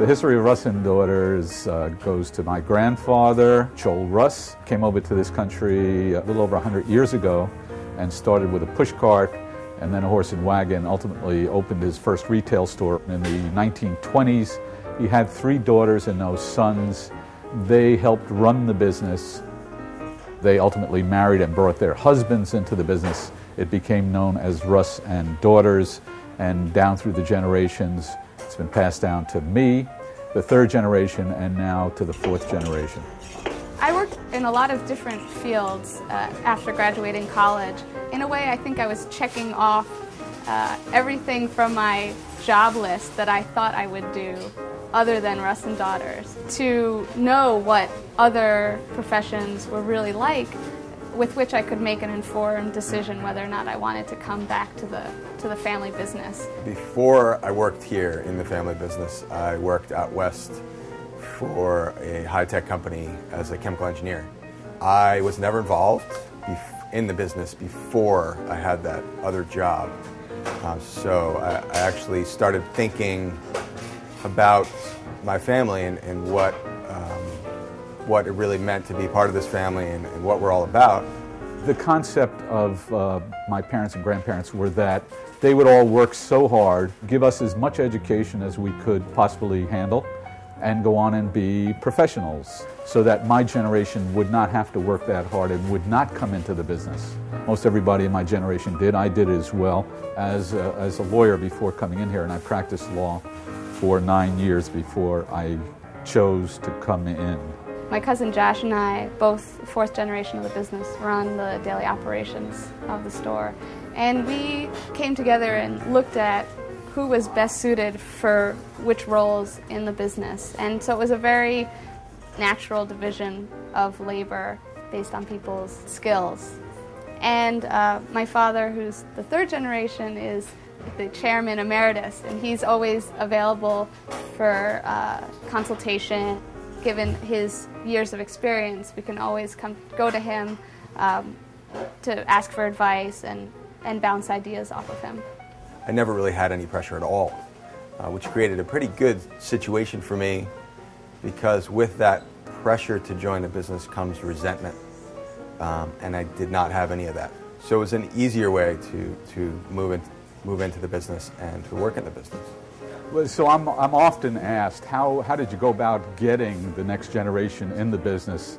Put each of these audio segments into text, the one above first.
The history of Russ and Daughters goes to my grandfather, Russ. Came over to this country a little over 100 years ago and started with a push cart and then a horse and wagon, ultimately opened his first retail store in the 1920s. He had 3 daughters and no sons. They helped run the business. They ultimately married and brought their husbands into the business. It became known as Russ and Daughters, and down through the generations, it's been passed down to me, the 3rd generation, and now to the 4th generation. I worked in a lot of different fields after graduating college. In a way, I think I was checking off everything from my job list that I thought I would do other than Russ and Daughters. To know what other professions were really like, with which I could make an informed decision whether or not I wanted to come back to the family business. Before I worked here in the family business, I worked out west for a high-tech company as a chemical engineer. I was never involved in the business before I had that other job. So I actually started thinking about my family and what it really meant to be part of this family and what we're all about. The concept of my parents and grandparents were that they would all work so hard, give us as much education as we could possibly handle, and go on and be professionals, so that my generation would not have to work that hard and would not come into the business. Most everybody in my generation did. I did as well as a lawyer before coming in here, and I practiced law for 9 years before I chose to come in. My cousin Josh and I, both 4th generation of the business, run the daily operations of the store. And we came together and looked at who was best suited for which roles in the business. And so it was a very natural division of labor based on people's skills. And my father, who's the 3rd generation, is the chairman emeritus, and he's always available for consultation. Given his years of experience, we can always go to him to ask for advice and bounce ideas off of him. I never really had any pressure at all, which created a pretty good situation for me, because with that pressure to join a business comes resentment, and I did not have any of that. So it was an easier way to move into the business and to work in the business. Well, so I'm often asked, how did you go about getting the next generation in the business?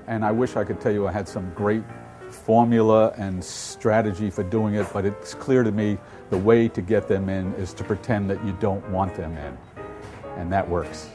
And I wish I could tell you I had some great formula and strategy for doing it, but it's clear to me the way to get them in is to pretend that you don't want them in, and that works.